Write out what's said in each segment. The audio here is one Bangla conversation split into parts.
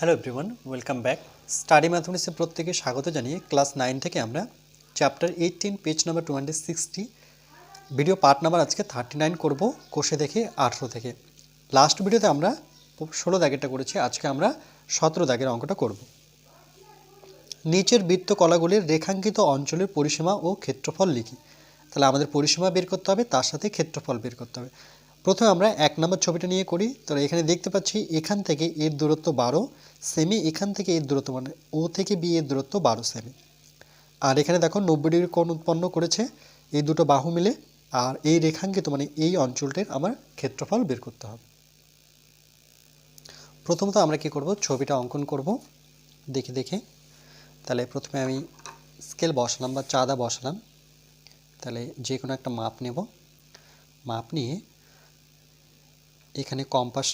Hello everyone, welcome back. Study ম্যাথমেটিক্সে প্রত্যেকে স্বাগত জানিয়ে ক্লাস 9 থেকে আমরা chapter 18 page number 260 video part number আজকে 39 করব কোষে দেখে 18 থেকে। লাস্ট ভিডিওতে আমরা 16 দাগেরটা করেছি, আজকে আমরা 17 দাগের অঙ্কটা করব। নিচের বৃত্ত কলাগুলির রেখাঙ্কিত অঞ্চলের পরিসীমা ও ক্ষেত্রফল লিখি। তাহলে আমাদের পরিসীমা বের করতে হবে, তার সাথে ক্ষেত্রফল বের করতে হবে। প্রথমে আমরা 1 নম্বর ছবিটা নিয়ে করি। তো এখানে দেখতে পাচ্ছি এখান থেকে এর দূরত্ব 12 সেমি, এখান থেকে এর দূরত্ব মানে ও থেকে বি এর দূরত্ব 12 সেমি। আর এখানে দেখো 90 ডিগ্রি কোণ উৎপন্ন করেছে এই দুটো বাহু মিলে। আর এই রেখাঙ্কিত মানে এই অঞ্চলটির আমার ক্ষেত্রফল বের করতে হবে। প্রথমত আমরা কি করব, ছবিটা অঙ্কন করব দেখে দেখে। তাহলে প্রথমে আমি স্কেল বসালাম বা চাঁদা বসালাম। তাহলে যে কোনো একটা মাপ নেব, মাপ নিয়ে এখানে কম্পাস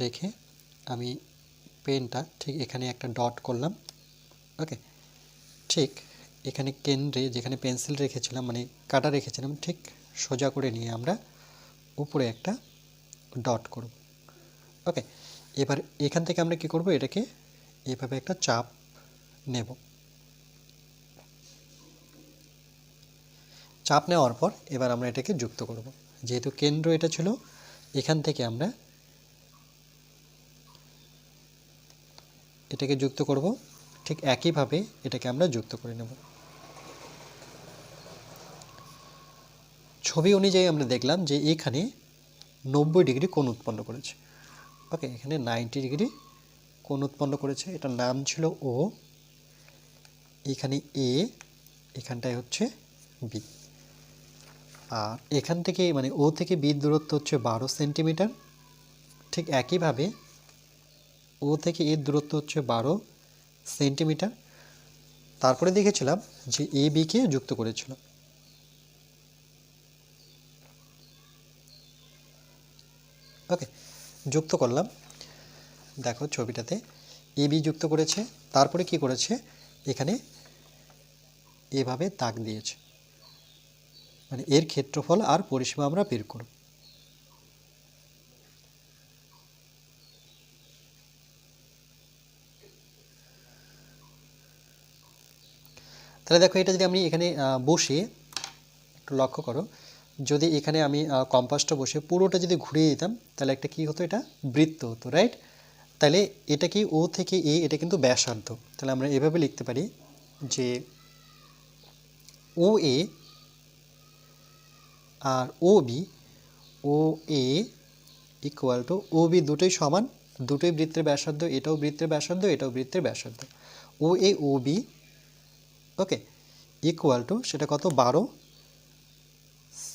রেখে আমি পেনটা ঠিক এখানে একটা ডট করলাম। ওকে, ঠিক এখানে কেন্দ্রে যেখানে পেন্সিল রেখেছিলাম মানে কাটা রেখেছিলাম ঠিক সোজা করে নিয়ে আমরা উপরে একটা ডট করব। ওকে, এবার এখান থেকে আমরা কি করব, এটাকে এভাবে একটা চাপ নেব। চাপ নেওয়ার পর এবার আমরা এটাকে যুক্ত করব। যেহেতু কেন্দ্র এটা ছিল, এখান থেকে আমরা এটাকে যুক্ত করব। ঠিক একইভাবে এটাকে আমরা যুক্ত করে নেব। ছবি অনুযায়ী আমরা দেখলাম যে এখানে 90 ডিগ্রি কোণ উৎপন্ন করেছে। ওকে, এখানে 90 ডিগ্রি কোণ উৎপন্ন করেছে। এটার নাম ছিল ও, এখানে এ, এখানটায় হচ্ছে বি। আর এখান থেকে মানে ও থেকে বির দূরত্ব হচ্ছে 12 সেন্টিমিটার। ঠিক একইভাবে ও থেকে এর দূরত্ব হচ্ছে 12 সেন্টিমিটার। তারপরে দেখেছিলাম যে এ বিকে যুক্ত করেছিল। ওকে, যুক্ত করলাম। দেখো ছবিটাতে এ বি যুক্ত করেছে, তারপরে কি করেছে, এখানে এভাবে দাগ দিয়েছে, মানে এর ক্ষেত্রফল আর পরিসীমা আমরা বের করব। তাহলে দেখো এটা যদি আমি এখানে বসিয়ে একটু লক্ষ্য করো, যদি এখানে আমি কম্পাসটা বসে পুরোটা যদি ঘুরিয়ে দিতাম তাহলে একটা কি হতো, এটা বৃত্ত হতো, রাইট? তাহলে এটা কি ও থেকে এ, এটা কিন্তু ব্যাসার্ধ। তাহলে আমরা এভাবে লিখতে পারি যে ও এ আর O B, O A equal to O B দুটোই সমান, দুটোই বৃত্তের ব্যাসার্ধ, এটাও বৃত্তের ব্যাসার্ধ, এটাও বৃত্তের ব্যাসার্ধ। ও এ ও বি, ওকে, ইকুয়াল টু সেটা কত, 12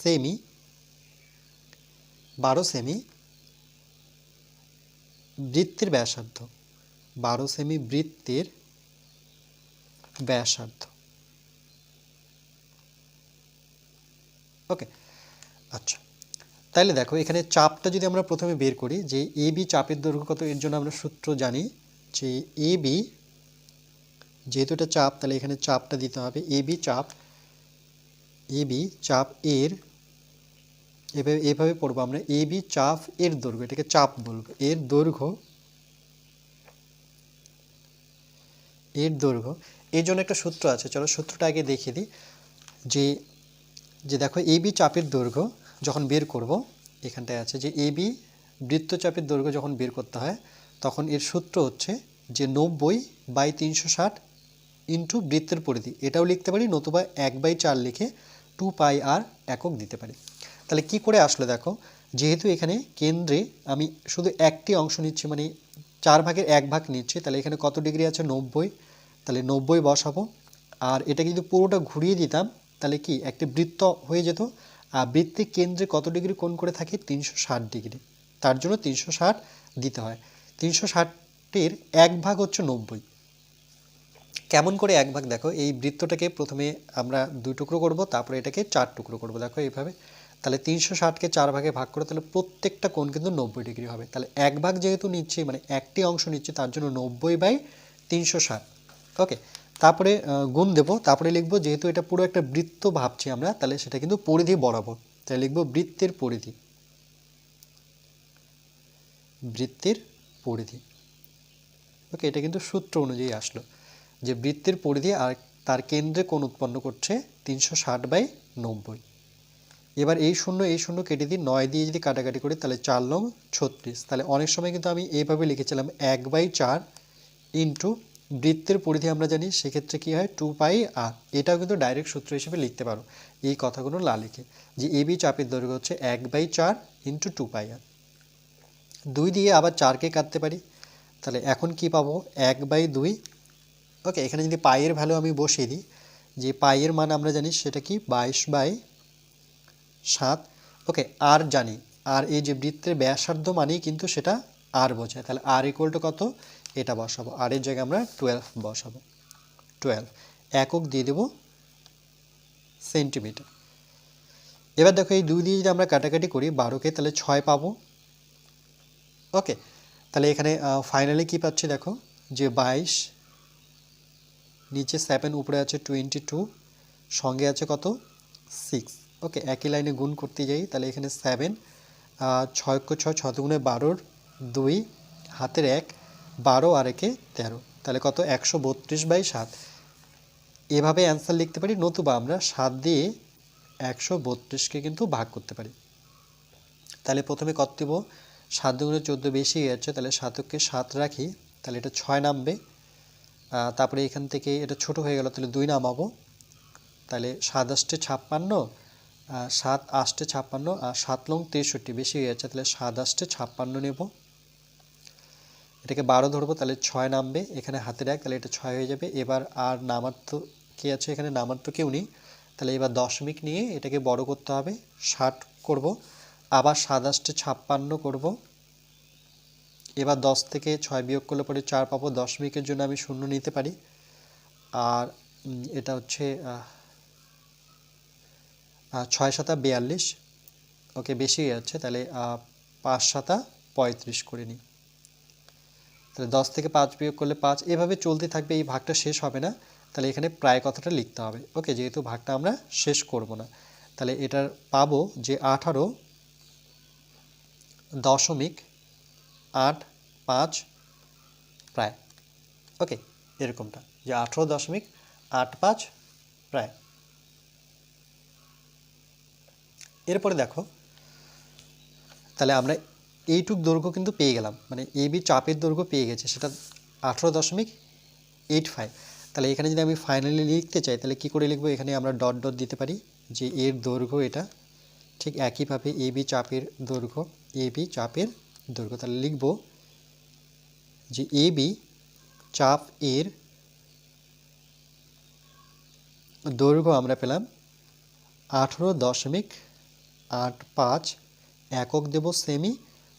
সেমি, 12 সেমি বৃত্তের ব্যাসার্ধ, 12 সেমি বৃত্তের ব্যাসার্ধ। ওকে, আচ্ছা, তাহলে দেখো এখানে চাপটা যদি আমরা প্রথমে বের করি যে এ বি চাপের দৈর্ঘ্য কত, এর জন্য আমরা সূত্র জানি যে এ বি, যেহেতু এটা চাপ তাহলে এখানে চাপটা দিতে হবে। এ বি চাপ এর, এভাবে পড়বো আমরা, এ বি চাপ এর দৈর্ঘ্য, এটাকে চাপ বলবো, এর দৈর্ঘ্য। এর জন্য একটা সূত্র আছে, চলো সূত্রটা আগে দেখিয়ে দিই। যে দেখো এ বি চাপের দৈর্ঘ্য যখন বের করব, এখানটায় আছে যে এ বি বৃত্তচাপের দৈর্ঘ্য যখন বের করতে হয় তখন এর সূত্র হচ্ছে যে 90/360 ইন্টু বৃত্তের পরিধি, এটাও লিখতে পারি, নতুবা 1/4 লিখে 2 পাই আর একক দিতে পারি। তাহলে কি করে আসলে দেখো, যেহেতু এখানে কেন্দ্রে আমি শুধু একটি অংশ নিচ্ছি মানে 4 ভাগের 1 ভাগ নিচ্ছি, তাহলে এখানে কত ডিগ্রি আছে, 90, তাহলে 90 বসাবো। আর এটাকে যদি পুরোটা ঘুরিয়ে দিতাম তাহলে কি একটি বৃত্ত হয়ে যেত। আর বৃত্তের কেন্দ্রে কত ডিগ্রি কোণ করে থাকে, 360 ডিগ্রি, তার জন্য 360 দিতে হয়। 360-এর 1 ভাগ হচ্ছে 90। কেমন করে 1 ভাগ, দেখো এই বৃত্তটাকে প্রথমে আমরা 2 টুকরো করব, তারপরে এটাকে 4 টুকরো করব, দেখো এইভাবে। তাহলে 360-কে 4 ভাগে ভাগ করে তাহলে প্রত্যেকটা কোণ কিন্তু 90 ডিগ্রি হবে। তাহলে 1 ভাগ যেহেতু নিচ্ছি মানে একটি অংশ নিচ্ছি, তার জন্য 90/360। ওকে, তারপরে গুণ দেব, তারপরে লিখব যেহেতু এটা পুরো একটা বৃত্ত ভাবছি আমরা, তাহলে সেটা কিন্তু পরিধি বরাবর, তাহলে লিখব বৃত্তের পরিধি। বৃত্তের পরিধি। ওকে, এটা কিন্তু সূত্র অনুযায়ী আসলো যে বৃত্তের পরিধি আর তার কেন্দ্রে কোণ উৎপন্ন করছে 360/90। এবার এই শূন্য কেটে দিই, 9 দিয়ে যদি কাটাকাটি করি তাহলে 4 লং 36। তাহলে অনেক সময় কিন্তু আমি এইভাবে লিখেছিলাম 1/4 ইন্টু বৃত্তের পরিধি আমরা জানি, সেক্ষেত্রে কী হয় 2πr। এটাও কিন্তু ডাইরেক্ট সূত্র হিসেবে লিখতে পারো এই কথাগুলো না লিখে, যে এবি চাপের দৈর্ঘ্য হচ্ছে 1/4 ইন্টু 2πr। 2 দিয়ে আবার 4কে কাটতে পারি, তাহলে এখন কি পাবো 1/2। ওকে, এখানে যদি পাইয়ের ভ্যালু আমি বসিয়ে দিই, যে পাইয়ের মান আমরা জানি সেটা কি 22/7। ওকে, আর জানি, আর এই যে বৃত্তের ব্যাসার্ধ মানেই কিন্তু সেটা আর বোঝায়, তাহলে আর ইকুয়াল টু কত, এটা বসাবো, আর এর জায়গায় আমরা 12 বসাবো। 12 একক দিয়ে দেবো সেন্টিমিটার। এবার দেখো এই 2 দিয়ে যদি আমরা কাটাকাটি করি 12কে, তাহলে 6 পাবো। ওকে, তাহলে এখানে ফাইনালি কি পাচ্ছি দেখো, যে 22, নিচে 7, উপরে আছে 22, সঙ্গে আছে কত 6। ওকে, একই লাইনে গুণ করতে যাই, তাহলে এখানে 7, 6 × 6 6 × 12, 2 হাতের 1, 12 আর 1 13, তাহলে কত 132/7। এভাবে অ্যান্সার লিখতে পারি, নতুবা আমরা 7 দিয়ে 132কে কিন্তু ভাগ করতে পারি। তাহলে প্রথমে কত দেব, 7 × 14 বেশি যাচ্ছে, তাহলে 7কে 7 রাখি, তাহলে এটা 6 নামবে। তারপরে এখান থেকে এটা ছোট হয়ে গেল, তাহলে 2 নামাবো, তাহলে 7 8 56, 7 8 56, আর 7 লং 63 বেশি হয়ে যাচ্ছে, তাহলে 7 8 56 নেব। এটাকে 12 ধরবো, তাহলে 6 নামবে, এখানে হাতের 1, তাহলে এটা 6 হয়ে যাবে। এবার আর নামার তো কে আছে, এখানে নামার তো কেউ নেই, তাহলে এবার দশমিক নিয়ে এটাকে বড় করতে হবে, 60 করব, আবার 7 8 56 করব। এবার 10 থেকে 6 বিয়োগ করলে পরে 4 পাবো, দশমিকের জন্য আমি 0 নিতে পারি। আর এটা হচ্ছে 6 7 42। ওকে, বেশি যাচ্ছে, তাহলে 5 7 35 করে নিই, তাহলে 10 থেকে 5 বিয়োগ করলে 5, এভাবে চলতে থাকবে, এই ভাগটা শেষ হবে না, তাহলে এখানে প্রায় কথাটা লিখতে হবে। ওকে, যেহেতু ভাগটা আমরা শেষ করব না, তাহলে এটার পাবো যে 18.85 প্রায়। ওকে, এরকমটা যে 18.85 প্রায়। এরপরে দেখো, তাহলে আমরা এইটুক দৈর্ঘ্য কিন্তু পেয়ে গেলাম, মানে এবি চাপের দৈর্ঘ্য পেয়ে গেছে, সেটা 18.85। তাহলে এখানে যদি আমি ফাইনালি লিখতে চাই, তাহলে কি করে লিখবো, এখানে আমরা ডট ডট দিতে পারি, যে এর দৈর্ঘ্য এটা, ঠিক একইভাবে এবি চাপের দৈর্ঘ্য, এবি চাপের দৈর্ঘ্য, তাহলে লিখব যে এবি চাপ এর দৈর্ঘ্য আমরা পেলাম 18.85, একক দেব সেমি,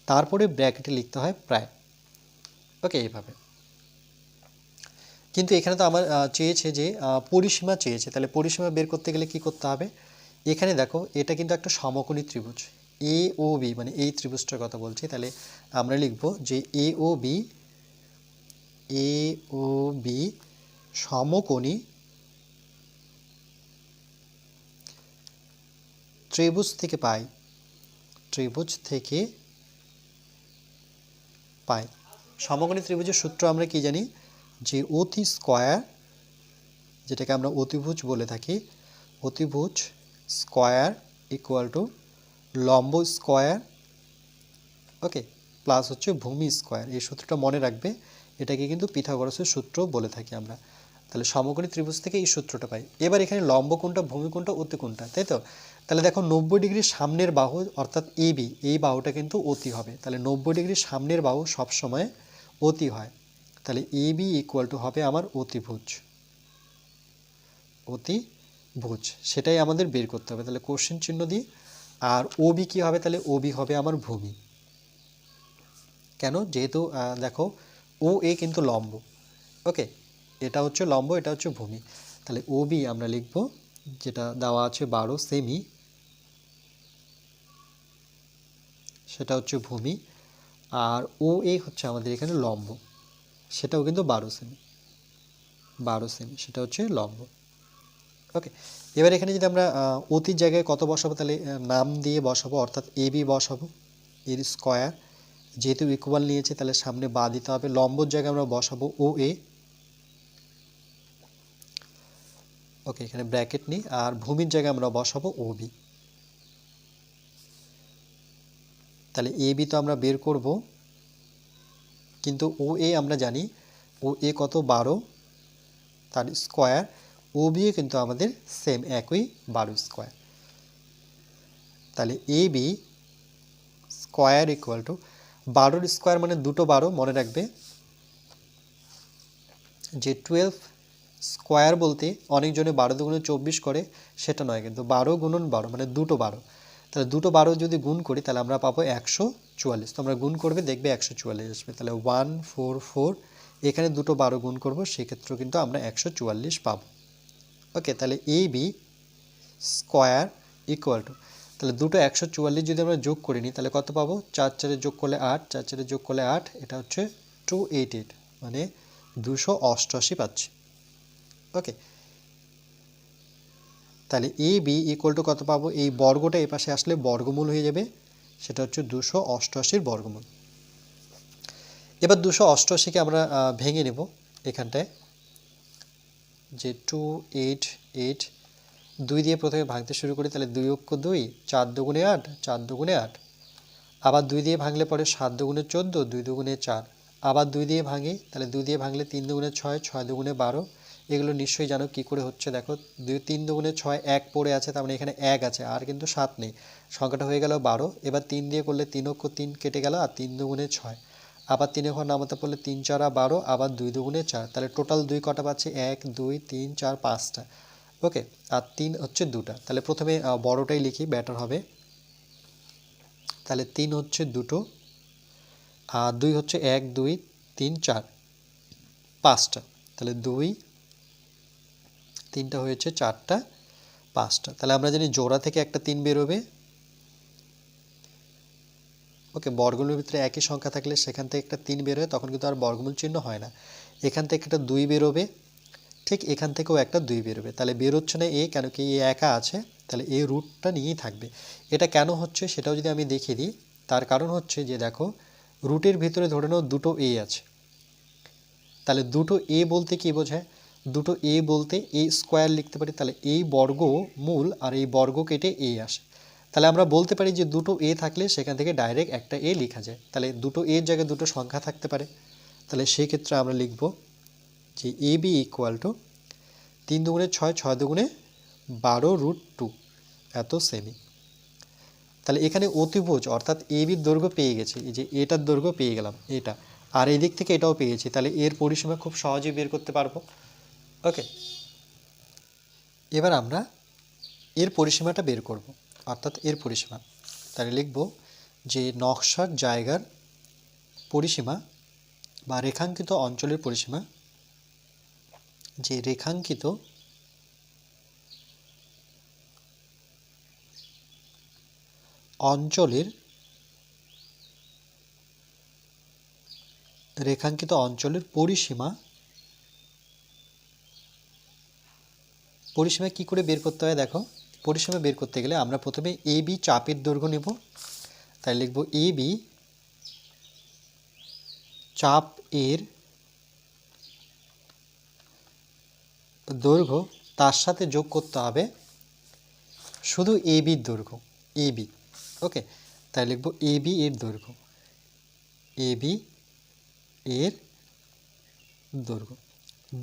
তারপরে ব্র্যাকেটে লিখতে হয় প্রায়। ওকে, এইভাবে। কিন্তু এখানে তো আমার চেয়েছে যে পরিসীমা চেয়েছে, তাহলে পরিসীমা বের করতে গেলে কি করতে হবে, এখানে দেখো এটা কিন্তু একটা সমকোণী ত্রিভুজ এ ও বি, মানে এই ত্রিভুজটার কথা বলছি, তাহলে আমরা লিখব যে এ ও বি সমকোণী ত্রিভুজ থেকে পাই, ত্রিভুজ থেকে পাই। সমকোণী ত্রিভুজের সূত্র আমরা কি জানি, যে অতি স্কয়ার, যেটাকে আমরা অতিভুজ বলে থাকি, অতিভুজ স্কয়ার ইকুয়াল টু লম্ব স্কয়ার, ওকে, প্লাস হচ্ছে ভূমি স্কয়ার। এই সূত্রটা মনে রাখবে, এটাকে কিন্তু পিথাগোরাসের সূত্র বলে থাকি আমরা। তাহলে সমকোণী ত্রিভুজ থেকে এই সূত্রটা পাই। এবার এখানে লম্ব কোণটা, ভূমি কোণটা, অতি কোণটা, তাই তো। তাহলে দেখো 90 ডিগ্রি সামনের বাহু অর্থাৎ এবি, এই বাহুটা কিন্তু অতি হবে, তাহলে 90 ডিগ্রি সামনের বাহু সবসময় অতি হয়, তাহলে এবি ইকুয়াল টু হবে আমার অতিভুজ, অতিভুজ, সেটাই আমাদের বের করতে হবে, তাহলে কোশ্চেন চিহ্ন দিই। আর ওবি কি হবে, তাহলে ওবি হবে আমার ভূমি। কেন, যেহেতু দেখো ও এ কিন্তু লম্ব, ওকে, এটা হচ্ছে লম্ব, এটা হচ্ছে ভূমি, তাহলে ওবি আমরা লিখব, যেটা দেওয়া আছে 12 সেমি, সেটা হচ্ছে ভূমি, আর ও এ হচ্ছে আমাদের এখানে লম্ব, সেটাও কিন্তু 12 সেমি, 12 সেমি, সেটা হচ্ছে লম্ব। ওকে, এবার এখানে যদি আমরা অতির জায়গায় কত বসাবো, তাহলে নাম দিয়ে বসাবো, অর্থাৎ এবি বসাবো, এর স্কয়ার যেহেতু ইকুয়াল নিয়েছে তাহলে সামনে বা দিতে হবে, লম্বর জায়গায় আমরা বসাবো ও এ, ওকে এখানে ব্র্যাকেট নিই, আর ভূমির জায়গায় আমরা বসাবো ও বি। তাহলে এ বি তো আমরা বের করব, কিন্তু ও এ আমরা জানি ও এ কত 12 তার স্কোয়ার, ও বি কিন্তু আমাদের সেম একই 12 স্কোয়ার। তাহলে A B square equal to 12 square মানে দুটো 12, মনে রাখবে যে 12 স্কোয়ার বলতে অনেকজনে 12 দুগুণে 24 করে, সেটা নয়, কিন্তু 12 গুণন 12 মানে দুটো 12। তাহলে দুটো 12 যদি গুণ করি তাহলে আমরা পাবো 144। তোমরা গুণ করবে দেখবে 144 আসবে। তাহলে 144, এখানে দুটো 12 গুণ করবো, সেক্ষেত্রেও কিন্তু আমরা 144 পাবো। ওকে, তাহলে A B square equal two, তাহলে দুটো 144 যদি আমরা যোগ করে নিই তাহলে কত পাবো, 4 4 যোগ করলে 8, 4 4 যোগ করলে 8, এটা হচ্ছে 288, মানে 288 পাচ্ছি। ওকে, তাহলে এ বি ইকুয়াল টু কত পাবো, এই বর্গটা এই পাশে আসলে বর্গমূল হয়ে যাবে, সেটা হচ্ছে 288 বর্গমূল। এবার 288কে আমরা ভেঙে নেব এখানটায়, যে 288 2 দিয়ে প্রথমে ভাঙতে শুরু করি, তাহলে 2 অক্ষ 2, 4 দুগুণে 8, 4 দুগুণে 8, আবার 2 দিয়ে ভাঙলে পরে 7 দুগুণে 14, 2 দুগুণে 4, আবার 2 দিয়ে ভাঙি, তাহলে 2 দিয়ে ভাঙলে 3 দুগুণে 6, 6 দুগুণে 12। এগুলো নিশ্চয়ই জানো কি করে হচ্ছে, দেখো 3 দুগুণে 6, 1 পড়ে আছে, তার মানে এখানে 1 আছে, আর কিন্তু 7 নেই, সংখ্যাটা হয়ে গেল 12। এবার 3 দিয়ে করলে 3 অক্ষ 3 কেটে গেল, আর 3 দুগুণে 6, আবার 3 ঘর নামাতে পড়লে 3 4 12, আবার 2 দুগুণে 4, তাহলে টোটাল 2 কটা পাচ্ছি, 1 2 3 4 5টা। ওকে, আর 3 হচ্ছে 2টা। তাহলে প্রথমে বড়টাই লিখি, ব্যাটার হবে। তাহলে 3 হচ্ছে 2টো, আর 2 হচ্ছে 1 2 3 4 5টা, তাহলে 2 3টা হয়েছে 4টা 5টা। তাহলে আমরা জানি জোড়া থেকে একটা 3 বেরোবে। ওকে, বর্গমূলের ভিতরে একই সংখ্যা থাকলে সেখান থেকে একটা 3 বেরোয়, তখন কিন্তু আর বর্গমূল চিহ্ন হয় না। এখান থেকে একটা 2 বেরোবে, ঠিক এখান থেকেও একটা 2 বেরোবে। তাহলে বেরোচ্ছে না এ, কেন কি এ একা আছে, তাহলে এ রুটটা নিয়েই থাকবে। এটা কেন হচ্ছে সেটাও যদি আমি দেখিয়ে দিই, তার কারণ হচ্ছে যে দেখো রুটের ভিতরে ধরে নাও দুটো এ আছে, তাহলে দুটো এ বলতে কি বোঝায়, দুটো এ বলতে এ স্কোয়ার লিখতে পারি, তাহলে এই বর্গ মূল আর এই বর্গ কেটে এ আসে। তাহলে আমরা বলতে পারি যে দুটো এ থাকলে সেখান থেকে ডাইরেক্ট একটা এ লেখা যায়, তাহলে দুটো এর জায়গায় দুটো সংখ্যা থাকতে পারে। তাহলে সেই ক্ষেত্রে আমরা লিখব যে এ বি ইকুয়াল টু 3 দুগুণে 6, 6 দুগুণে 12√2, এত সেমি। তাহলে এখানে অতিভুজ অর্থাৎ এ বির দৈর্ঘ্য পেয়ে গেছি, এই যে এটার দৈর্ঘ্য পেয়ে গেলাম এটা, আর এই দিক থেকে এটাও পেয়েছি, তাহলে এর পরিসীমা খুব সহজেই বের করতে পারবো। ওকে, এবার আমরা এর পরিসীমাটা বের করব, অর্থাৎ এর পরিসীমা। তাহলে লিখব যে নকশার জায়গার পরিসীমা বা রেখাঙ্কিত অঞ্চলের পরিসীমা, যে রেখাঙ্কিত অঞ্চলের পরিসীমা কি করে বের করতে হয়, দেখো পরিসীমা বের করতে গেলে আমরা প্রথমে এ বি চাপের দৈর্ঘ্য নেব। তাই লিখব এ বি চাপ এর দৈর্ঘ্য, তার সাথে যোগ করতে হবে শুধু এ বির দৈর্ঘ্য, এ বি। ওকে, তাই লিখব এ বি এর দৈর্ঘ্য, এ বি এর দৈর্ঘ্য।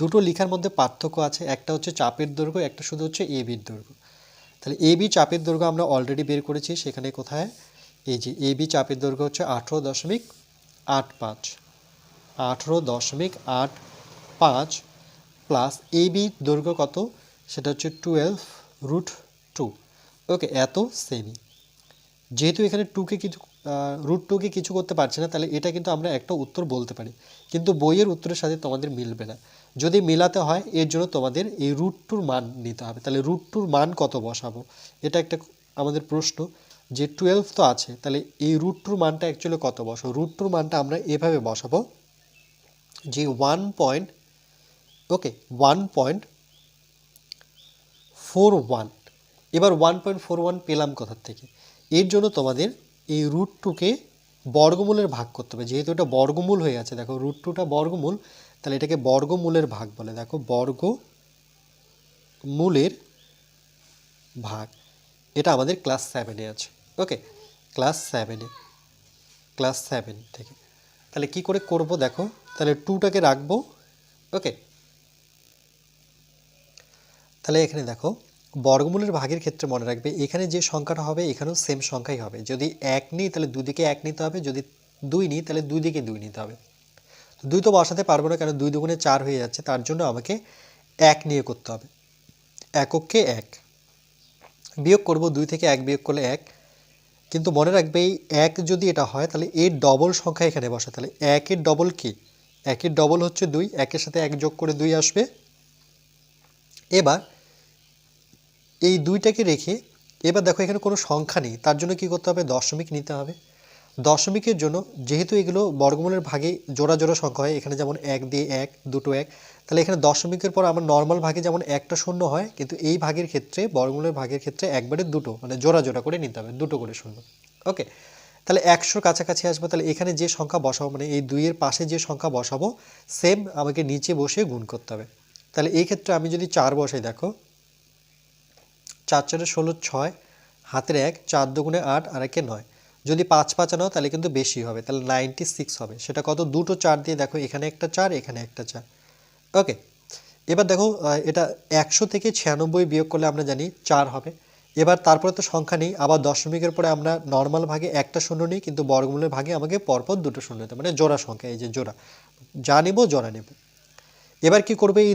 দুটো লেখার মধ্যে পার্থক্য আছে, একটা হচ্ছে চাপের দৈর্ঘ্য, একটা শুধু হচ্ছে এ বির দৈর্ঘ্য। তাহলে এ বি চাপের দৈর্ঘ্য আমরা অলরেডি বের করেছি, সেখানে কোথায়, এই যে এ বি চাপের দৈর্ঘ্য হচ্ছে 18.85, 18.85 প্লাস এ বি দৈর্ঘ্য কত, সেটা হচ্ছে 12√2। ওকে, এত সেমি। যেহেতু এখানে √2কে কিছু করতে পারছি না, তাহলে এটা কিন্তু আমরা একটা উত্তর বলতে পারি, কিন্তু বইয়ের উত্তরের সাথে তোমাদের মিলবে না। যদি মেলাতে হয় এর জন্য তোমাদের এই √2 মান নিতে হবে। তাহলে √2 মান কত বসাবো, এটা একটা আমাদের প্রশ্ন, যে 12 তো আছে, তাহলে এই √2 মানটা অ্যাকচুয়ালি কত বসাবো। √2 মানটা আমরা এভাবে বসাবো যে 1.41। এবার 1.41 পেলাম কোথা থেকে, এর জন্য তোমাদের এই √2কে বর্গমূলের ভাগ করতে হবে, যেহেতু এটা বর্গমূল হয়ে আছে, দেখো রুট টুটা বর্গমূল, তাহলে এটাকে বর্গমূলের ভাগ বলে। দেখো বর্গমূলের ভাগ, এটা আমাদের ক্লাস 7-এ আছে। ওকে, ক্লাস 7 থেকে। তাহলে কি করে করব দেখো, তাহলে টুটাকে রাখবো। ওকে, তাহলে এখানে দেখো বর্গমূলের ভাগের ক্ষেত্রে মনে রাখবে এখানে যে সংখ্যাটা হবে এখানেও সেম সংখ্যাই হবে। যদি 1 নিই তাহলে দুদিকে 1 নিতে হবে, যদি 2 নিই তাহলে দুই দিকে 2 নিতে হবে। তো 2 তো বসাতে পারবো না, কারণ 2 দুগুণে 4 হয়ে যাচ্ছে, তার জন্য আমাকে 1 নিয়ে করতে হবে। এককে 1 বিয়োগ করব, 2 থেকে 1 বিয়োগ করলে 1। কিন্তু মনে রাখবে এই 1 যদি এটা হয় তাহলে এর ডবল সংখ্যা এখানে বসে, তাহলে 1 এর ডবল কি, 1 এর ডবল হচ্ছে 2, 1 এর সাথে 1 যোগ করে 2 আসবে। এবার এই 2টাকে রেখে এবার দেখো এখানে কোনো সংখ্যা নেই, তার জন্য কি করতে হবে, দশমিক নিতে হবে। দশমিকের জন্য যেহেতু এগুলো বর্গমূলের ভাগে জোড়া জোড়া সংখ্যা হয়, এখানে যেমন 1 দিয়ে 1, দুটো 1, তাহলে এখানে দশমিকের পর আমার নর্মাল ভাগে যেমন একটা শূন্য হয়, কিন্তু এই ভাগের ক্ষেত্রে বর্গমূলের ভাগের ক্ষেত্রে একবারে দুটো, মানে জোড়া জোড়া করে নিতে হবে, দুটো করে শূন্য। ওকে, তাহলে 100 কাছাকাছি আসবে। তাহলে এখানে যে সংখ্যা বসাবো, মানে এই 2 এর পাশে যে সংখ্যা বসাবো সেম আমাকে নিচে বসে গুণ করতে হবে। তাহলে এই ক্ষেত্রে আমি যদি 4 বসাই, দেখো 4 4 16, 6 হাতের 1, 4 দুগুণে 8 আর 1 9। যদি 5 5 নাও তাহলে কিন্তু বেশি হবে, তাহলে 96 হবে। সেটা কত, দুটো 4 দিয়ে, দেখো এখানে একটা 4, এখানে একটা 4। ওকে, এবার দেখো এটা 100 থেকে 96 বিয়োগ করলে আমরা জানি 4 হবে। এবার তারপরে তো সংখ্যা নেই, আবার দশমিকের পরে আমরা নর্মাল ভাগে একটা শূন্য নিই, কিন্তু বর্গমূলের ভাগে আমাকে পরপর দুটো শূন্য নিতে, মানে জোড়া সংখ্যা, এই যে জোড়া, যা নেব জোড়া নেব। এবার কি করবে, এই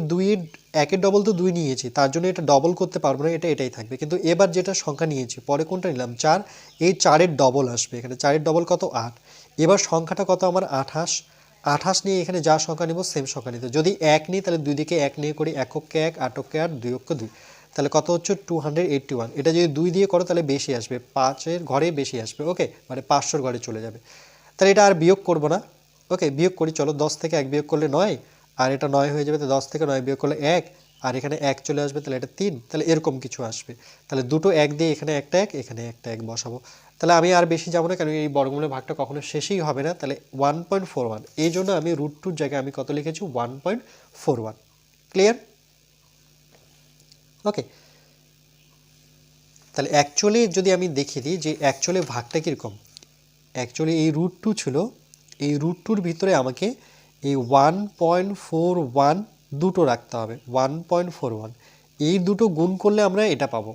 1 এর ডবল তো 2 নিয়েছি, তার জন্য এটা ডবল করতে পারবো না, এটাই থাকবে। কিন্তু এবার যেটা সংখ্যা নিয়েছি পরে কোনটা নিলাম, 4, এই 4-এর ডবল আসবে এখানে, 4-এর ডবল কত, 8। এবার সংখ্যাটা কত আমার, 28। 28 নিয়ে এখানে যা সংখ্যা নেব সেম সংখ্যা নিতে, যদি 1 নিই তাহলে দুই দিকে 1 নিয়ে করি, এককে 1, আটকে 8, 2 2, তাহলে কত হচ্ছে 281। এটা যদি 2 দিয়ে করো তাহলে বেশি আসবে, 5-এর ঘরে বেশি আসবে। ওকে, মানে 500-র ঘরে চলে যাবে। তাহলে এটা আর বিয়োগ করব না। ওকে, বিয়োগ করি, চলো 10 থেকে 1 বিয়োগ করলে 9, আর এটা 9 হয়ে যাবে, তো 10 থেকে 9 বিয়োগ করলে 1, আর এখানে 1 চলে আসবে, তাহলে এটা 3, তাহলে এরকম কিছু আসবে। তাহলে দুটো 1 দিয়ে এখানে একটা 1, এখানে একটা 1 বসাবো। তাহলে আমি আর বেশি যাবো না, কারণ এই বর্গমূলের ভাগটা কখনো শেষই হবে না। তাহলে 1.41, এই জন্য আমি রুট টুর জায়গায় আমি কত লিখেছি, 1.41। ক্লিয়ার? ওকে, তাহলে অ্যাকচুয়ালি যদি আমি দেখিয়ে দিই যে অ্যাকচুয়ালি ভাগটা কীরকম, অ্যাকচুয়ালি এই রুট টু ছিল, এই রুট টুর ভিতরে আমাকে এই 1.41 দুটো রাখতে হবে, 1.41, এই দুটো গুণ করলে আমরা এটা পাবো।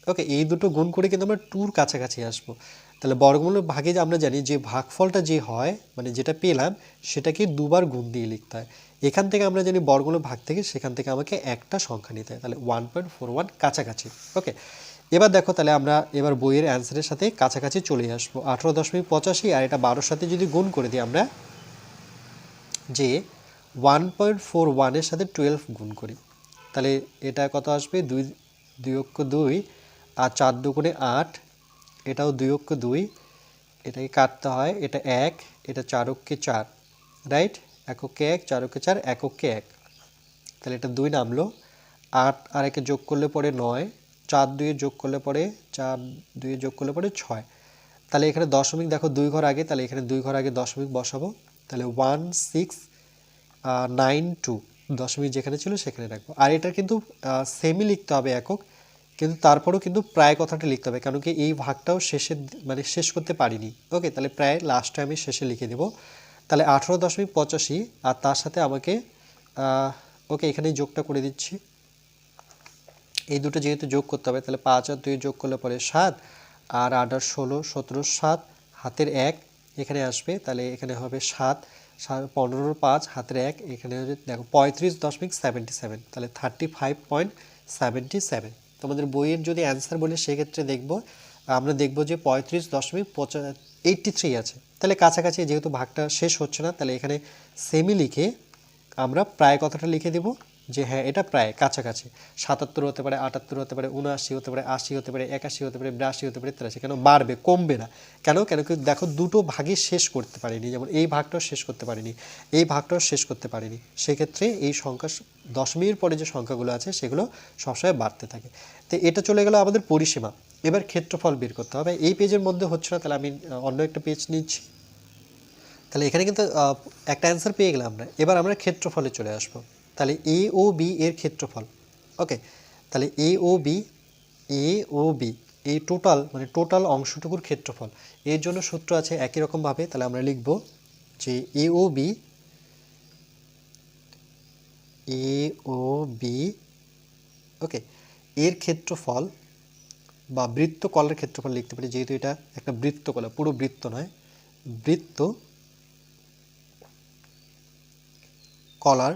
ওকে, এই দুটো গুণ করে কিন্তু আমরা টুর কাছাকাছি আসবো। তাহলে বর্গমূলের ভাগে আমরা জানি যে ভাগফলটা যে হয়, মানে যেটা পেলাম সেটাকে দুবার গুণ দিয়ে লিখতে হয়। এখান থেকে আমরা জানি বর্গমূলের ভাগ থেকে, সেখান থেকে আমাকে একটা সংখ্যা নিতে হয়, তাহলে 1.41 কাছাকাছি। ওকে, এবার দেখো তাহলে আমরা এবার বইয়ের অ্যান্সারের সাথে কাছাকাছি চলে আসবো, 18.85, আর এটা 12-র সাথে যদি গুণ করে দিই আমরা, যে 1.41-এর সাথে 12 গুণ করি, তাহলে এটা কত আসবে, 2 আর 4 দুগুণে 8, এটাও 2, এটাকে কাটতে হয়, এটা 1, এটা 4 4, রাইট, এককে 1, 4 4, এককে 1, তাহলে এটা 2 নামলো। 8 আর 1 যোগ করলে পরে 9, 4 2 যোগ করলে পরে 4 2 যোগ করলে পরে 6। তাহলে এখানে দশমিক দেখো 2 ঘর আগে, তাহলে এখানে 2 ঘর আগে দশমিক বসাবো, তাহলে 1692, দশমিক যেখানে ছিল সেখানে রাখবো। আর এটা কিন্তু সেমি লিখতে হবে একক, কিন্তু তারপরেও কিন্তু প্রায় কথাটা লিখতে হবে, কারণ কি এই ভাগটাও শেষের মানে শেষ করতে পারিনি। ওকে, তাহলে প্রায় লাস্টে আমি শেষে লিখে দেবো। তাহলে 18.85, আর তার সাথে আমাকে ওকে এখানে যোগটা করে দিচ্ছি, এই দুটো যেহেতু যোগ করতে হবে, তাহলে 5 আর 2 যোগ করলে পরে 7, আর 8 আর 16, 17, 7 হাতের 1 এখানে আসবে, তাহলে এখানে হবে 7, 15, 5 হাতের 1, এখানে দেখো 35.77, তাহলে 35.77। তোমাদের বইয়ের যদি অ্যান্সার বলি সেক্ষেত্রে আমরা দেখব যে 35.83 আছে। তাহলে কাছাকাছি, যেহেতু ভাগটা শেষ হচ্ছে না, তাহলে এখানে সেমি লিখে আমরা প্রায় কথাটা লিখে দেব যে হ্যাঁ এটা প্রায় কাছাকাছি। 77 হতে পারে, 78 হতে পারে, 79 হতে পারে, 80 হতে পারে, 81 হতে পারে, 82 হতে পারে, 83। কেন বাড়বে, কমবে না। কেন কি দেখো দুটো ভাগই শেষ করতে পারিনি, যেমন এই ভাগটাও শেষ করতে পারিনি, এই ভাগটাও শেষ করতে পারিনি, সেক্ষেত্রে এই সংখ্যা দশমিকের পরে যে সংখ্যাগুলো আছে সেগুলো সবসময় বাড়তে থাকে। তো এটা চলে গেল আমাদের পরিসীমা। এবার ক্ষেত্রফল বের করতে হবে, এই পেজের মধ্যে হচ্ছে না, তাহলে আমি অন্য একটা পেজ নিচ্ছি। তাহলে এখানে কিন্তু একটা অ্যান্সার পেয়ে গেলাম আমরা। এবার আমরা ক্ষেত্রফলে চলে আসবো। তাহলে এ ও বি এর ক্ষেত্রফল, ওকে। তাহলে এ ও বি এই টোটাল অংশটুকুর ক্ষেত্রফল, এর জন্য সূত্র আছে একই রকমভাবে। তাহলে আমরা লিখব যে এ ও বি ওকে এর ক্ষেত্রফল বা বৃত্তকলার ক্ষেত্রফল লিখতে পারি, যেহেতু এটা একটা বৃত্তকলা, পুরো বৃত্ত নয়, বৃত্ত কলার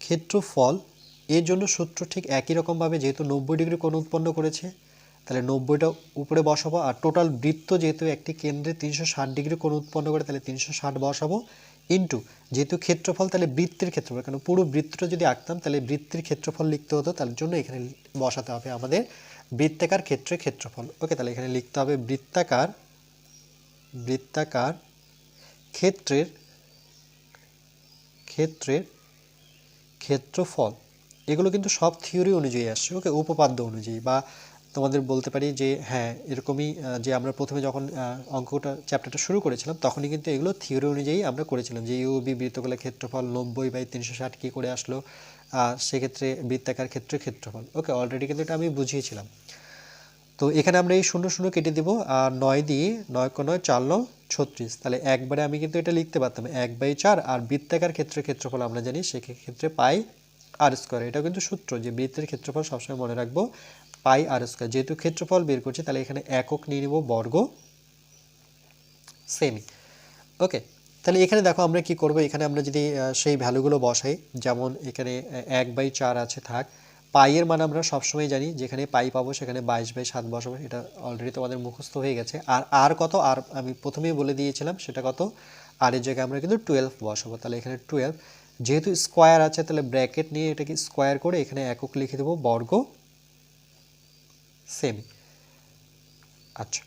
ক্ষেত্রফল। এর জন্য সূত্র ঠিক একই রকমভাবে, যেহেতু 90 ডিগ্রি কোণ উৎপন্ন করেছে, তাহলে 90টা উপরে বসাবো, আর টোটাল বৃত্ত যেহেতু একটি কেন্দ্রে 360 ডিগ্রি কোণ উৎপন্ন করে, তাহলে 360 বসাবো, ইন্টু যেহেতু ক্ষেত্রফল, তাহলে বৃত্তের ক্ষেত্রফল, কারণ পুরো বৃত্তটা যদি আঁকতাম তাহলে বৃত্তের ক্ষেত্রফল লিখতে হতো, তার জন্য এখানে বসাতে হবে আমাদের বৃত্তাকার ক্ষেত্রের ক্ষেত্রফল। ওকে, তাহলে এখানে লিখতে হবে বৃত্তাকার ক্ষেত্রের ক্ষেত্রফল। এগুলো কিন্তু সব থিওরি অনুযায়ী আসছে, ওকে, উপপাদ্য অনুযায়ী, বা তোমাদের বলতে পারি যে হ্যাঁ এরকমই, যে আমরা প্রথমে যখন অঙ্কটা চ্যাপ্টারটা শুরু করেছিলাম তখনই কিন্তু এগুলো থিওরি অনুযায়ী আমরা করেছিলাম, যে ইউবি বৃত্তকলার ক্ষেত্রফল 90/360 কী করে আসলো, সেক্ষেত্রে বৃত্তাকার ক্ষেত্রফল। ওকে, অলরেডি কিন্তু এটা আমি বুঝিয়েছিলাম। তো এখানে আমরা এই 0 কেটে দিব, আর 9 দিয়ে 9 × 9 4 × 36, তাহলে একবারে আমি কিন্তু এটা লিখতে পারতাম 1/4, আর বৃত্তাকার ক্ষেত্রফল আমরা জানি সেক্ষেত্রে পাই আর স্কোয়ার। এটাও কিন্তু সূত্র, যে বৃত্তের ক্ষেত্রফল সবসময় মনে রাখবো পাই আর স্কোয়ার। যেহেতু ক্ষেত্রফল বের করছি তাহলে এখানে একক নিয়ে নেব বর্গ সেমি। ওকে, তাহলে এখানে দেখো আমরা কি করব, এখানে আমরা যদি সেই ভ্যালুগুলো বসাই, যেমন এখানে 1/4 আছে, থাক। পাইয়ের মান আমরা সবসময় জানি, যেখানে পাই পাবো সেখানে 22/7 বসাবো, এটা অলরেডি তোমাদের মুখস্থ হয়ে গেছে। আর কত, আর আমি প্রথমেই বলে দিয়েছিলাম সেটা কত, আর এর জায়গায় আমরা কিন্তু 12 বসাবো। তাহলে এখানে 12, যেহেতু স্কোয়ার আছে তাহলে ব্র্যাকেট নিয়ে এটাকে স্কোয়ার করে এখানে একক লিখে দেবো বর্গ সেমি। আচ্ছা,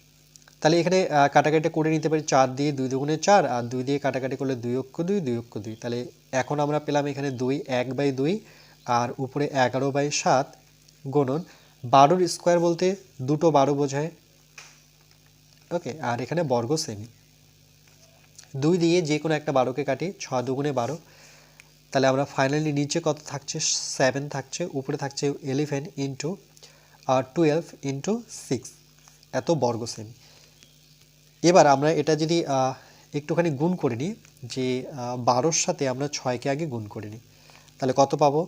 তাহলে এখানে কাটাকাটি করে নিতে পারি, 4 দিয়ে 2 দুগুণে 4, আর 2 দিয়ে কাটাকাটি করলে 2 অক্ষ 2 2 অক্ষ 2। তাহলে এখন আমরা পেলাম এখানে 2 1/2, আর উপরে 11/7 গুণন 12 স্কোয়ার বলতে দুটো 12 বোঝায়, ওকে, আর এখানে বর্গ সেমি। 2 দিয়ে যে কোনো একটা 12কে কাটি, 6 দুগুণে 12, তাহলে আমরা ফাইনালি নিচে কত থাকছে, 7 থাকছে, উপরে থাকছে 11 ইন্টু 12 ইন্টু 6, এত বর্গ সেমি। এবার আমরা এটা যদি একটুখানি গুণ করে নিই, যে 12-র সাথে আমরা 6কে আগে গুণ করে নিই, তাহলে কত পাবো,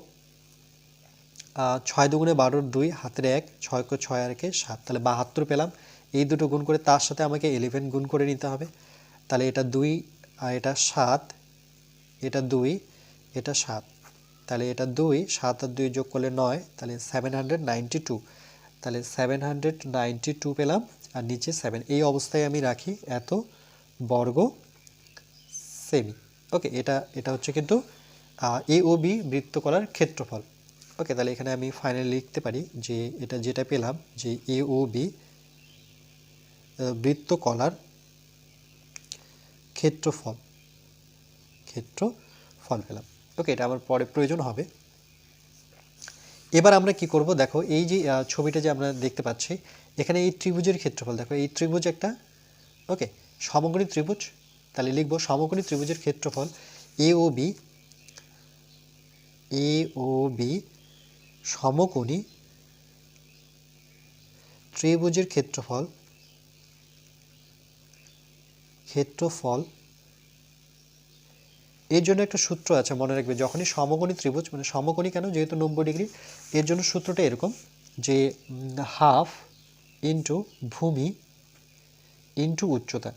6 দুগুণে 12, 2 হাতের 1, 6 × 6 আর 1 7, তাহলে 72 পেলাম। এই দুটো গুণ করে তার সাথে আমাকে 11 গুণ করে নিতে হবে, তাহলে এটা 2 আর এটা 7, এটা 2 এটা 7, তাহলে এটা 2 7 আর 2 যোগ করলে 9, তাহলে 792, তাহলে 792 পেলাম, আর নিচে 7, এই অবস্থায় আমি রাখি, এত বর্গ সেমি। ওকে, এটা হচ্ছে কিন্তু এ ও বি বৃত্তকলার ক্ষেত্রফল। ওকে, তাহলে এখানে আমি ফাইনালি লিখতে পারি যে এটা যেটা পেলাম, যে এ ও বি বৃত্তকলার ক্ষেত্রফল পেলাম। ওকে, এটা আমার পরে প্রয়োজন হবে। এবার আমরা কি করব, দেখো এই যে ছবিটা যে আমরা দেখতে পাচ্ছি, এখানে এই ত্রিভুজের ক্ষেত্রফল, দেখো এই ত্রিভুজ একটা, ওকে, সমকোণী ত্রিভুজ। তাহলে লিখব সমকোণী ত্রিভুজের ক্ষেত্রফল এ ও বি সমকোণী ত্রিভুজের ক্ষেত্রফল এর জন্য একটা সূত্র আছে, মনে রাখবে, যখনই সমকোণী ত্রিভুজ, মানে সমকোণী কেন, যেহেতু 90 ডিগ্রি, এর জন্য সূত্রটা এরকম, যে হাফ ইন্টু ভূমি ইন্টু উচ্চতা।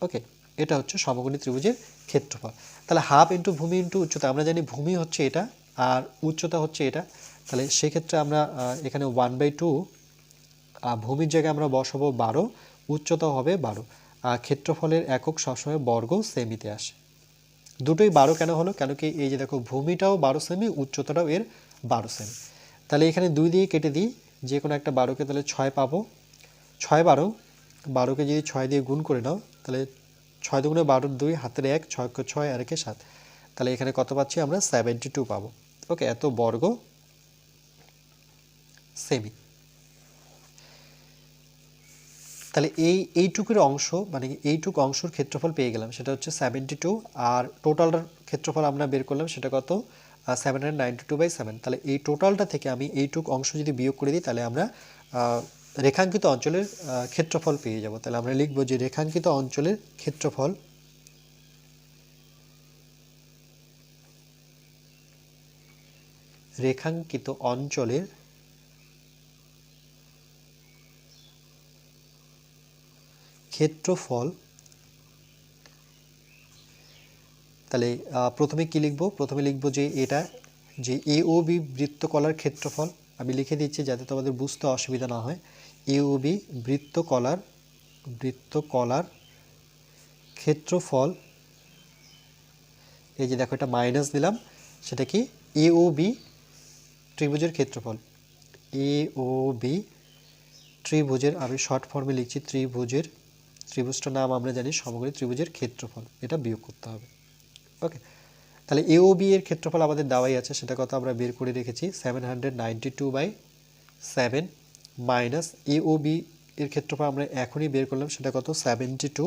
ওকে, এটা হচ্ছে সমকোণী ত্রিভুজের ক্ষেত্রফল। তাহলে হাফ ইন্টু ভূমি ইন্টু উচ্চতা, আমরা জানি ভূমি হচ্ছে এটা আর উচ্চতা হচ্ছে এটা, তাহলে সেক্ষেত্রে আমরা এখানে 1/2, ভূমির জায়গায় আমরা বসাবো 12, উচ্চতা হবে 12, আর ক্ষেত্রফলের একক সবসময় বর্গ সেমিতে আসে। দুটোই 12 কেন হলো, কেন কি এই যে দেখো ভূমিটাও 12 সেমি, উচ্চতাটাও এর 12 সেমি। তাহলে এখানে 2 দিয়ে কেটে দিই যে কোনো একটা 12কে, তাহলে 6 পাবো, 6 12, 12কে যদি 6 দিয়ে গুণ করে নাও, তাহলে 6 দুগুণে 12, 2 হাতের 1, 6 × 6 আর 1 7, তাহলে এখানে কত পাচ্ছি আমরা, 72 পাবো। ওকে, এত বর্গ সেমি। তাহলে এইটুকুর অংশ মানে এইটুক অংশের ক্ষেত্রফল পেয়ে গেলাম, সেটা হচ্ছে 72, আর টোটালটার ক্ষেত্রফল আমরা বের করলাম সেটা কত 792/7। তাহলে এই টোটালটা থেকে আমি এইটুক অংশ যদি বিয়োগ করে দিই তাহলে আমরা রেখাঙ্কিত অঞ্চলের ক্ষেত্রফল পেয়ে যাব। তাহলে আমরা লিখব যে রেখাঙ্কিত অঞ্চলের ক্ষেত্রফল রেখাঙ্কিত অঞ্চলের ক্ষেত্রফল। তাহলে প্রথমে কি লিখব, প্রথমে লিখব যে এটা যে এ ও বি বৃত্তকলার ক্ষেত্রফল। আমি লিখে দিচ্ছি যাতে তোমাদের বুঝতে অসুবিধা না হয়। এ ও বি বৃত্তকলার ক্ষেত্রফল, এই যে দেখো এটা মাইনাস দিলাম, সেটা কি এ ও বি ত্রিভুজের ক্ষেত্রফল। এ ও বি ত্রিভুজের, আমি শর্ট ফর্মে লিখছি ত্রিভুজটার নাম আমরা জানি সমকোণী ত্রিভুজের ক্ষেত্রফল, এটা বিয়োগ করতে হবে। ওকে, তাহলে এ ও বি এর ক্ষেত্রফল আমাদের দেওয়াই আছে, সেটা কত আমরা বের করে রেখেছি 792/7 মাইনাস এ ও বি এর ক্ষেত্রফল আমরা এখনই বের করলাম, সেটা কত 72।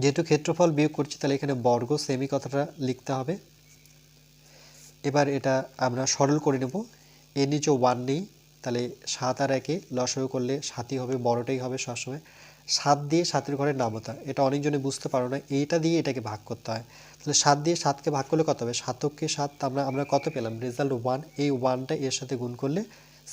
যেহেতু ক্ষেত্রফল বিয়োগ করছি তাহলে এখানে বর্গ সেমি কথাটা লিখতে হবে। এবার এটা আমরা সরল করে নেব, এর নিচে 1 নেই, তাহলে 7 আর 1 লসাগু করলে 7ই হবে, বড়টাই হবে সবসময়। 7 দিয়ে 7-এর ঘরে নামতা, এটা অনেকজনে বুঝতে পারো না, এইটা দিয়ে এটাকে ভাগ করতে হয়। তাহলে 7 দিয়ে 7কে ভাগ করলে কত হবে, 7কে 7, আমরা কত পেলাম রেজাল্ট 1, এই 1টা এর সাথে গুণ করলে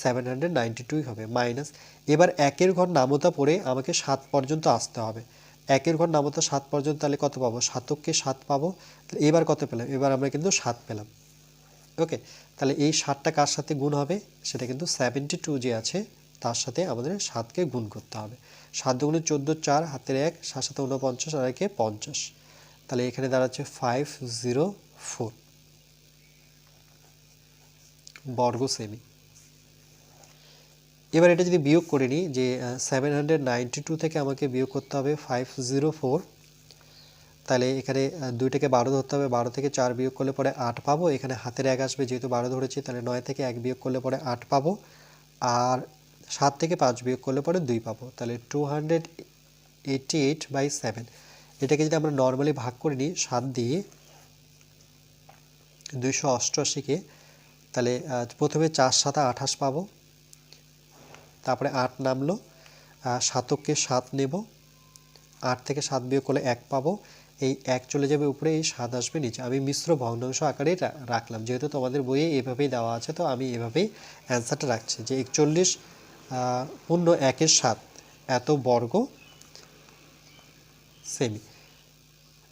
792 হবে মাইনাস। এবার 1-এর ঘর নামতা পড়ে আমাকে 7 পর্যন্ত আসতে হবে, 1-এর ঘর নামতা 7 পর্যন্ত, তাহলে কত পাবো 7কে 7 পাবো। এবার কত পেলাম, এবার আমরা কিন্তু 7 পেলাম। ওকে, তাহলে এই 7টা কার সাথে গুণ হবে, সেটা কিন্তু 72 যে আছে তার সাথে আমাদের 7কে গুণ করতে হবে। 7 দুগুণে 14, 4 হাতের 1, 7 7 49 আর 1 50, তাহলে এখানে দাঁড়াচ্ছে 504 বর্গ সেমি। এবার এটা যদি বিয়োগ করে নিই যে 792 থেকে আমাকে বিয়োগ করতে হবে 504, তাহলে এখানে 2টাকে 12 ধরতে হবে, 12 থেকে 4 বিয়োগ করলে পরে 8 পাবো। এখানে হাতের 1 আসবে যেহেতু 12 ধরেছি, তাহলে 9 থেকে 1 বিয়োগ করলে পরে 8 পাবো, আর 7 থেকে 5 বিয়োগ করলে পরে 2 পাবো, তাহলে 288/7। এটাকে যদি আমরা নর্মালি ভাগ করে নিই 7 দিয়ে 288-কে, তাহলে প্রথমে 4 7 28 পাবো, তারপরে 8 নামলো, 7কে 7 নেব, 8 থেকে 7 বিয়োগ করলে 1 পাবো, এই 1 চলে যাবে উপরে, এই 7 আসবে নিচে। আমি মিশ্র ভগ্নাংশ আকারে রাখলাম, যেহেতু তোমাদের বইয়ে এভাবেই দেওয়া আছে, তো আমি এভাবেই অ্যান্সারটা রাখছি যে 41 পূর্ণ 1-এর 7 এত বর্গ সেমি।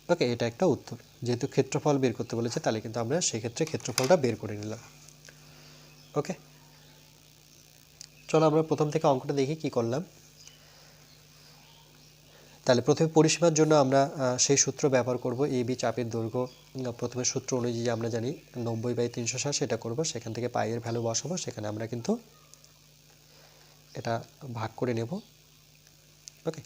ওকে, এটা একটা উত্তর, যেহেতু ক্ষেত্রফল বের করতে বলেছে তাহলে কিন্তু আমরা সেক্ষেত্রে ক্ষেত্রফলটা বের করে নিলাম। ওকে, চলো আমরা প্রথম থেকে অঙ্কটা দেখি কি করলাম। তাহলে প্রথমে পরিসীমার জন্য আমরা সেই সূত্র ব্যবহার করব, এ বি চাপের দৈর্ঘ্য প্রথমে সূত্র অনুযায়ী আমরা জানি 90/360, সেটা করব, সেখান থেকে পাইয়ের ভ্যালু বসাবো, সেখানে আমরা কিন্তু এটা ভাগ করে নেব। ওকে,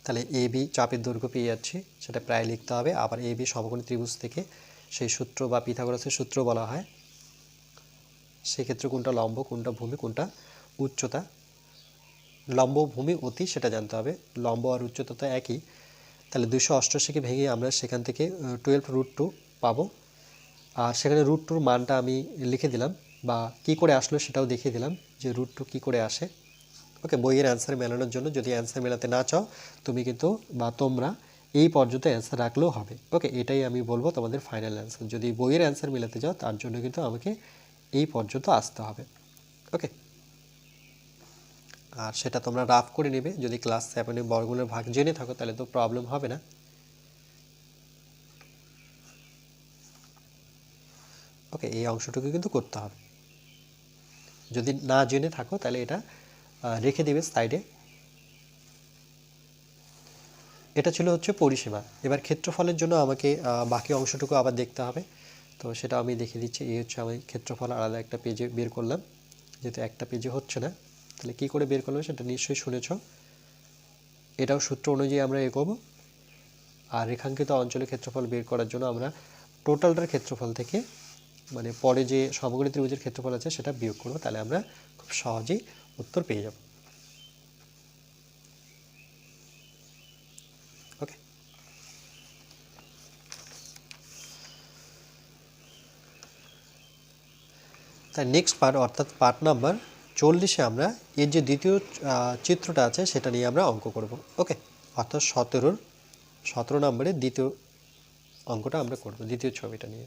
তাহলে এ বি চাপের দৈর্ঘ্য পেয়ে যাচ্ছি, সেটা প্রায় লিখতে হবে। আবার এ বি সমকোণী ত্রিভুজ থেকে সেই সূত্র বা পিথাগোরাসের সূত্র বলা হয়, সেক্ষেত্রে কোনটা লম্ব, কোনটা ভূমি, কোনটা উচ্চতা, লম্ব ভূমি অতি সেটা জানতে হবে, লম্ব আর উচ্চতা তো একই। তাহলে 288-কে ভেঙে আমরা সেখান থেকে 12√2 পাবো, আর সেখানে √2 মানটা আমি লিখে দিলাম, বা কি করে আসলো সেটাও দেখিয়ে দিলাম যে √2 কি করে আসে। ওকে, বইয়ের অ্যান্সার মেলানোর জন্য, যদি অ্যান্সার মেলাতে না চাও তুমি কিন্তু বা তোমরা এই পর্যন্ত অ্যান্সার রাখলেও হবে। ওকে, এটাই আমি বলবো তোমাদের ফাইনাল অ্যান্সার। যদি বইয়ের অ্যান্সার মেলাতে যাও তার জন্য কিন্তু আমাকে এই পর্যন্ত আসতে হবে। ওকে, আর সেটা তোমরা রাফ করে নেবে, যদি ক্লাস 7-এ বর্গমূলের ভাগ জেনে থাকো তাহলে তো প্রবলেম হবে না। ওকে, এই অংশটুকু কিন্তু করতে হবে, যদি না জেনে থাকো তাহলে এটা রেখে দেবে সাইডে। এটা ছিল হচ্ছে পরিসীমা। এবার ক্ষেত্রফলের জন্য আমাকে বাকি অংশটুকু আবার দেখতে হবে, তো সেটা আমি দেখিয়ে দিচ্ছি। এই হচ্ছে আমি ক্ষেত্রফল আলাদা একটা পেজে বের করলাম, যেহেতু একটা পেজে হচ্ছে না, তাহলে কি করে বের করলাম সেটা নিশ্চয়ই শুনেছ। এটাও সূত্র অনুযায়ী আমরা এগোবো, আর রেখাঙ্কিত অঞ্চলের ক্ষেত্রফল বের করার জন্য আমরা টোটালটার ক্ষেত্রফল থেকে মানে পরে যে সমকোণী ত্রিভুজের ক্ষেত্রফল আছে সেটা বিয়োগ করব, তাহলে আমরা খুব সহজেই উত্তর পেয়ে যাব। ওকে, তাই নেক্সট পার্ট অর্থাৎ পার্ট নাম্বার 40-এ আমরা এর যে দ্বিতীয় চিত্রটা আছে সেটা নিয়ে আমরা অঙ্ক করব। ওকে, অর্থাৎ 17 নম্বরের দ্বিতীয় অঙ্কটা আমরা করব, দ্বিতীয় ছবিটা নিয়ে।